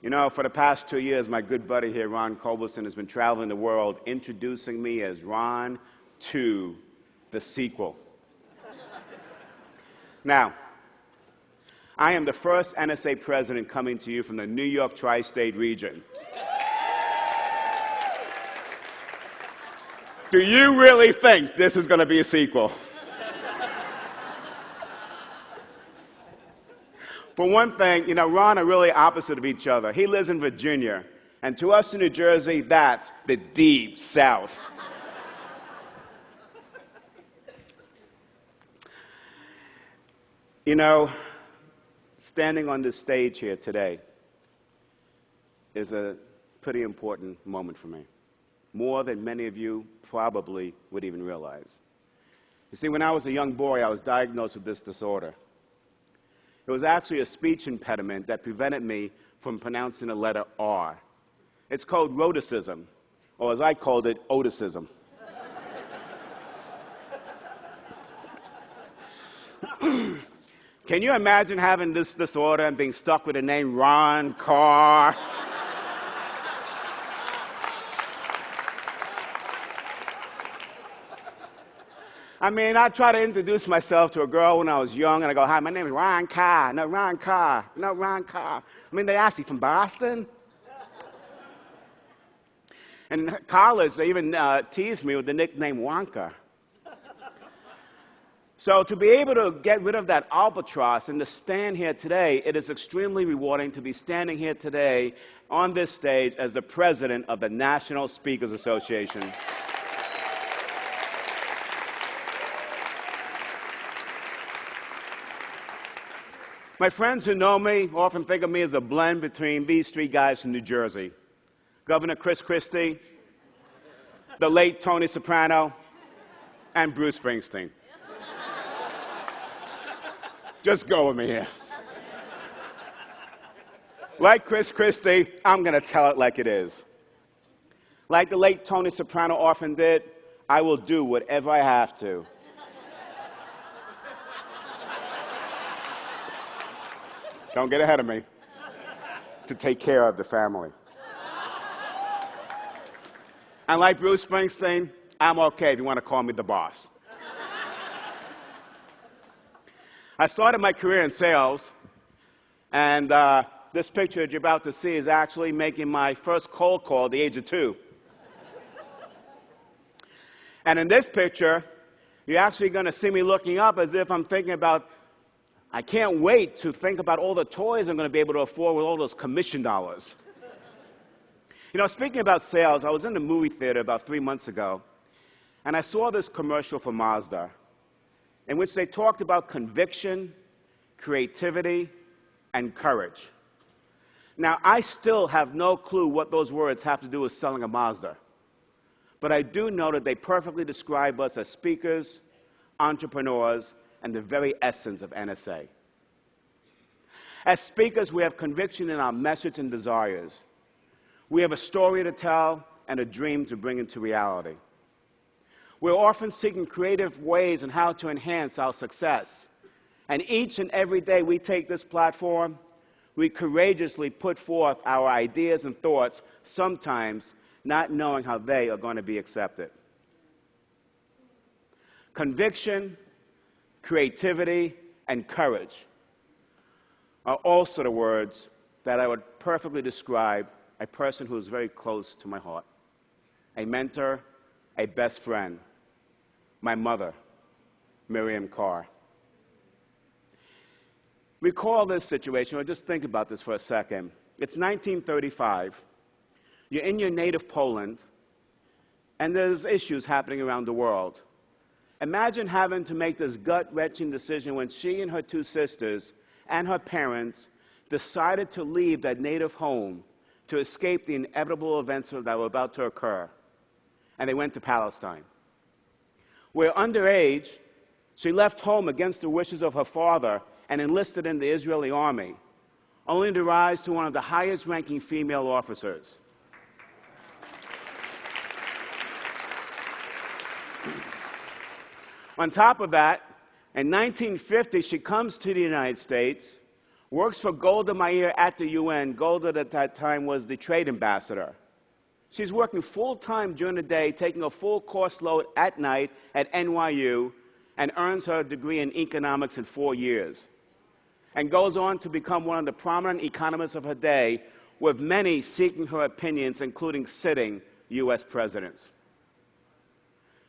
You know, for the past 2 years, my good buddy here, Ron Culberson, has been traveling the world introducing me as Ron 2, the sequel. Now, I am the first NSA president coming to you from the New York tri-state region. Do you really think this is going to be a sequel? For one thing, you know, Ron are really opposite of each other. He lives in Virginia, and to us in New Jersey, that's the deep South. You know, standing on this stage here today is a pretty important moment for me, more than many of you probably would even realize. You see, when I was a young boy, I was diagnosed with this disorder. It was actually a speech impediment that prevented me from pronouncing the letter R. It's called rhoticism, or as I called it, oticism. Can you imagine having this disorder and being stuck with the name Ron Karr? I mean, I try to introduce myself to a girl when I was young, and I go, "Hi, my name is Ron Karr." "No, Ron Karr." "No, Ron Karr." I mean, they ask you, "From Boston?" And in college, they even teased me with the nickname Wonka. So to be able to get rid of that albatross and to stand here today, it is extremely rewarding to be standing here today on this stage as the president of the National Speakers Association. My friends who know me often think of me as a blend between these three guys from New Jersey: Governor Chris Christie, the late Tony Soprano, and Bruce Springsteen. Just go with me here. Like Chris Christie, I'm going to tell it like it is. Like the late Tony Soprano often did, I will do whatever I have to. Don't get ahead of me, to take care of the family. And like Bruce Springsteen, I'm okay if you want to call me the boss. I started my career in sales, and this picture that you're about to see is actually making my first cold call at the age of 2. And in this picture, you're actually going to see me looking up as if I'm thinking about, I can't wait to think about all the toys I'm going to be able to afford with all those commission dollars. You know, speaking about sales, I was in the movie theater about 3 months ago, and I saw this commercial for Mazda in which they talked about conviction, creativity, and courage. Now, I still have no clue what those words have to do with selling a Mazda, but I do know that they perfectly describe us as speakers, entrepreneurs, and the very essence of NSA. As speakers, we have conviction in our message and desires. We have a story to tell and a dream to bring into reality. We're often seeking creative ways on how to enhance our success. And each and every day we take this platform, we courageously put forth our ideas and thoughts, sometimes not knowing how they are going to be accepted. Conviction, creativity, and courage are also the words that I would perfectly describe a person who is very close to my heart, a mentor, a best friend, my mother, Miriam Karr. Recall this situation, or just think about this for a second. It's 1935. You're in your native Poland, and there's issues happening around the world. Imagine having to make this gut-wrenching decision when she and her 2 sisters and her parents decided to leave that native home to escape the inevitable events that were about to occur. And they went to Palestine. Where underage, she left home against the wishes of her father and enlisted in the Israeli army, only to rise to one of the highest-ranking female officers. On top of that, in 1950, she comes to the United States, works for Golda Meir at the UN. Golda at that time was the trade ambassador. She's working full-time during the day, taking a full course load at night at NYU, and earns her degree in economics in 4 years, and goes on to become one of the prominent economists of her day, with many seeking her opinions, including sitting U.S. presidents.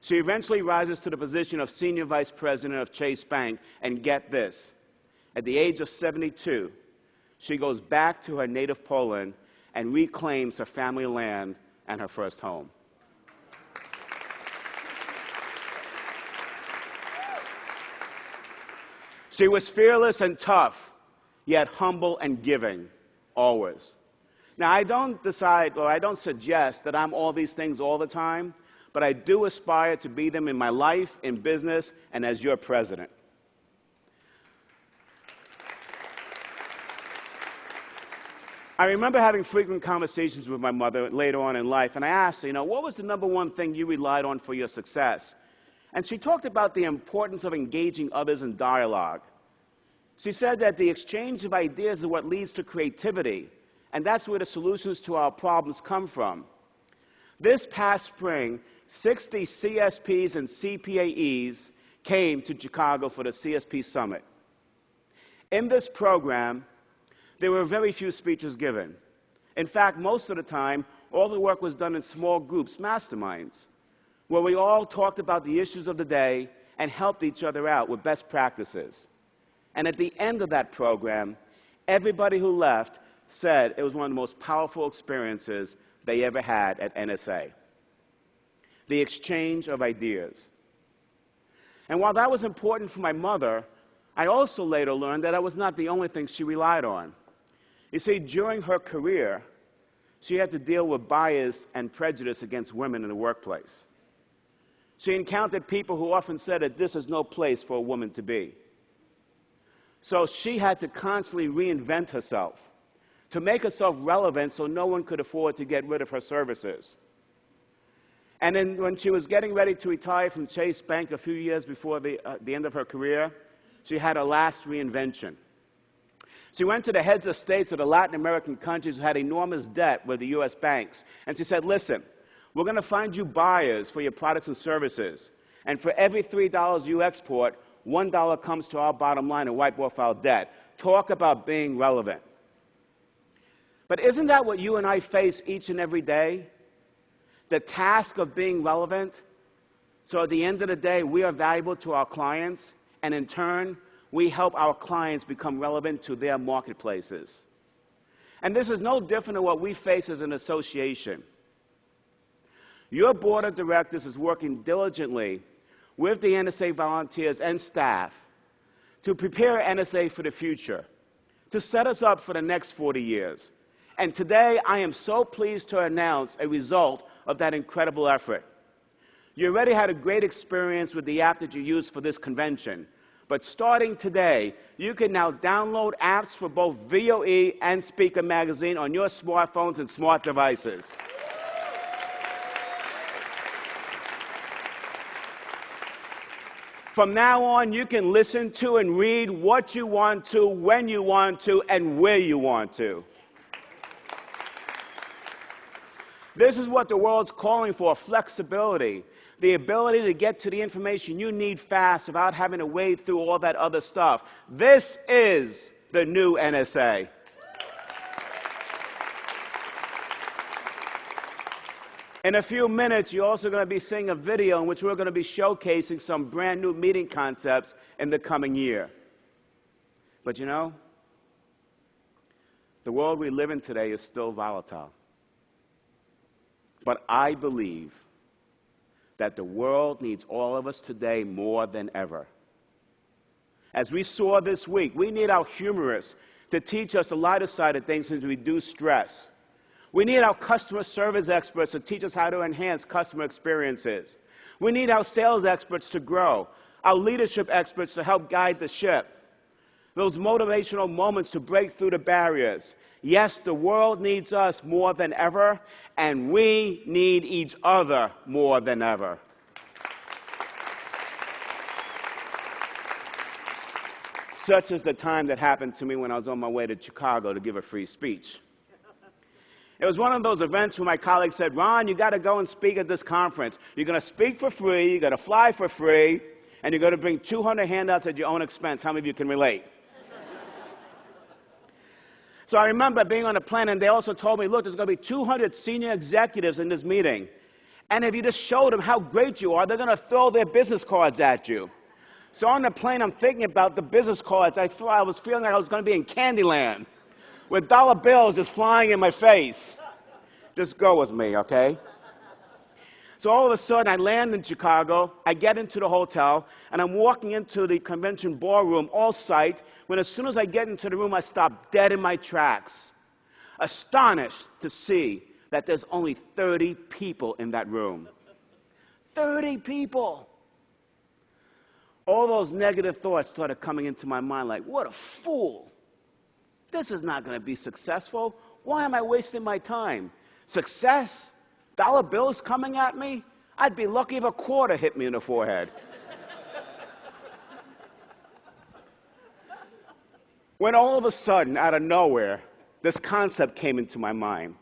She eventually rises to the position of Senior Vice President of Chase Bank, and get this, at the age of 72, she goes back to her native Poland and reclaims her family land and her first home. She was fearless and tough, yet humble and giving, always. Now, I don't suggest that I'm all these things all the time, but I do aspire to be them in my life, in business, and as your president. I remember having frequent conversations with my mother later on in life, and I asked her, what was the number one thing you relied on for your success? And she talked about the importance of engaging others in dialogue. She said that the exchange of ideas is what leads to creativity, and that's where the solutions to our problems come from. This past spring, 60 CSPs and CPAEs came to Chicago for the CSP Summit. In this program, there were very few speeches given. In fact, most of the time, all the work was done in small groups, masterminds, where we all talked about the issues of the day and helped each other out with best practices. And at the end of that program, everybody who left said it was one of the most powerful experiences they ever had at NSA. The exchange of ideas. And while that was important for my mother, I also later learned that was not the only thing she relied on. You see, during her career, she had to deal with bias and prejudice against women in the workplace. She encountered people who often said that this is no place for a woman to be. So she had to constantly reinvent herself to make herself relevant so no one could afford to get rid of her services. And then when she was getting ready to retire from Chase Bank a few years before the end of her career, she had her last reinvention. She went to the heads of states of the Latin American countries who had enormous debt with the U.S. banks, and she said, listen, we're going to find you buyers for your products and services, and for every $3 you export, $1 comes to our bottom line and wipe off our debt. Talk about being relevant. But isn't that what you and I face each and every day? The task of being relevant, so at the end of the day, we are valuable to our clients, and in turn, we help our clients become relevant to their marketplaces. And this is no different than what we face as an association. Your board of directors is working diligently with the NSA volunteers and staff to prepare NSA for the future, to set us up for the next 40 years. And today, I am so pleased to announce a result of that incredible effort. You already had a great experience with the app that you used for this convention. But starting today, you can now download apps for both VOE and Speaker Magazine on your smartphones and smart devices. From now on, you can listen to and read what you want to, when you want to, and where you want to. This is what the world's calling for, flexibility. The ability to get to the information you need fast without having to wade through all that other stuff. This is the new NSA. In a few minutes, you're also going to be seeing a video in which we're going to be showcasing some brand new meeting concepts in the coming year. But the world we live in today is still volatile. But I believe that the world needs all of us today more than ever. As we saw this week, we need our humorists to teach us the lighter side of things and to reduce stress. We need our customer service experts to teach us how to enhance customer experiences. We need our sales experts to grow, our leadership experts to help guide the ship, those motivational moments to break through the barriers. Yes, the world needs us more than ever, and we need each other more than ever. such as the time that happened to me when I was on my way to Chicago to give a free speech. It was one of those events where my colleague said, Ron, you got to go and speak at this conference. You're going to speak for free, you're going to fly for free, and you're going to bring 200 handouts at your own expense. How many of you can relate? So I remember being on a plane, and they also told me, look, there's going to be 200 senior executives in this meeting. And if you just show them how great you are, they're going to throw their business cards at you. So on the plane, I'm thinking about the business cards. I was feeling like I was going to be in Candyland with dollar bills just flying in my face. Just go with me, okay? So all of a sudden, I land in Chicago, I get into the hotel, and I'm walking into the convention ballroom, all sight, when as soon as I get into the room, I stop dead in my tracks, astonished to see that there's only 30 people in that room. 30 people! All those negative thoughts started coming into my mind like, what a fool. This is not going to be successful. Why am I wasting my time? Success? Dollar bills coming at me? I'd be lucky if a quarter hit me in the forehead. When all of a sudden, out of nowhere, this concept came into my mind.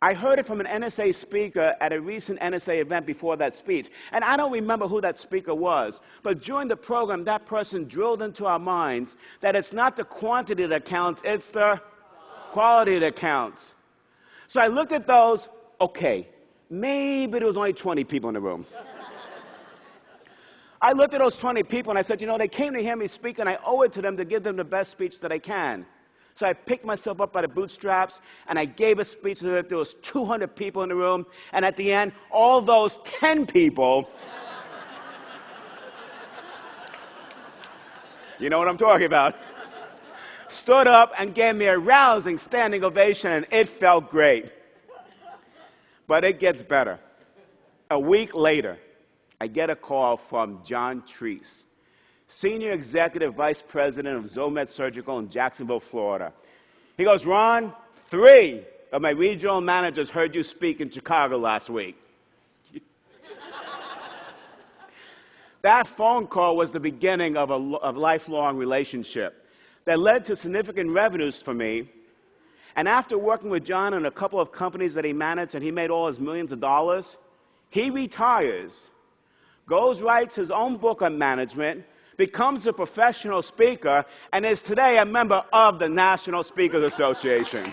I heard it from an NSA speaker at a recent NSA event before that speech. And I don't remember who that speaker was, but during the program, that person drilled into our minds that it's not the quantity that counts, it's the quality that counts. So I looked at those, okay, maybe there was only 20 people in the room. I looked at those 20 people and I said, you know, they came to hear me speak and I owe it to them to give them the best speech that I can. So I picked myself up by the bootstraps, and I gave a speech to it. There was 200 people in the room, and at the end, all those 10 people, you know what I'm talking about, stood up and gave me a rousing standing ovation, and it felt great. But it gets better. A week later, I get a call from John Treese, Senior Executive Vice President of Zomed Surgical in Jacksonville, Florida. He goes, Ron, 3 of my regional managers heard you speak in Chicago last week. That phone call was the beginning of a lifelong relationship that led to significant revenues for me. And after working with John in a couple of companies that he managed and he made all his millions of dollars, he retires, goes, writes his own book on management, becomes a professional speaker, and is today a member of the National Speakers Association.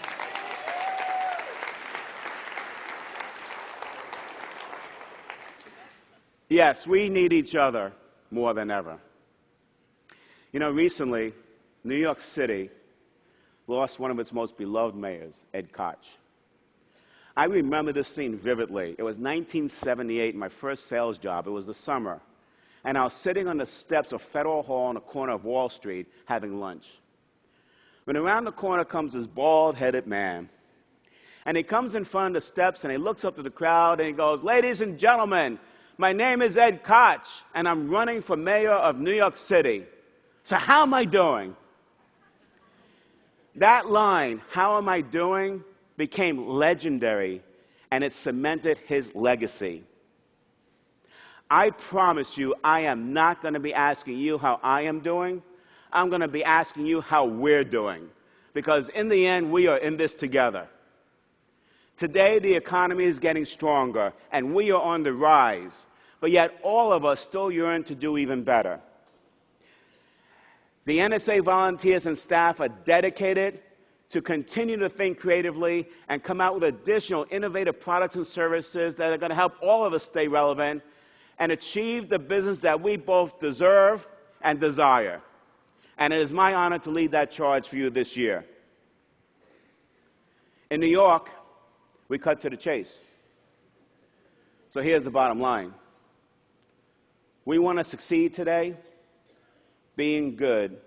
Yes, we need each other more than ever. You know, recently, New York City lost one of its most beloved mayors, Ed Koch. I remember this scene vividly. It was 1978, my first sales job. It was the summer. And I was sitting on the steps of Federal Hall on the corner of Wall Street having lunch. When around the corner comes this bald-headed man. And he comes in front of the steps and he looks up to the crowd and he goes, ladies and gentlemen, my name is Ed Koch and I'm running for mayor of New York City. So how am I doing? That line, how am I doing, became legendary and it cemented his legacy. I promise you, I am not going to be asking you how I am doing. I'm going to be asking you how we're doing. Because in the end, we are in this together. Today, the economy is getting stronger, and we are on the rise. But yet, all of us still yearn to do even better. The NSA volunteers and staff are dedicated to continue to think creatively and come out with additional innovative products and services that are going to help all of us stay relevant and achieve the business that we both deserve and desire. And it is my honor to lead that charge for you this year. In New York, we cut to the chase. So here's the bottom line. We want to succeed today. Being good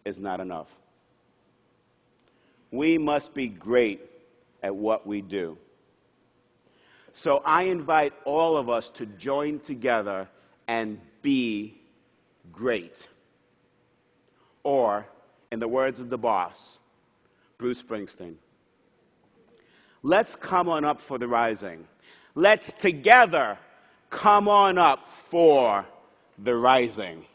is not enough. We must be great at what we do. So I invite all of us to join together and be great. Or, in the words of the boss, Bruce Springsteen, let's come on up for the rising. Let's together come on up for the rising.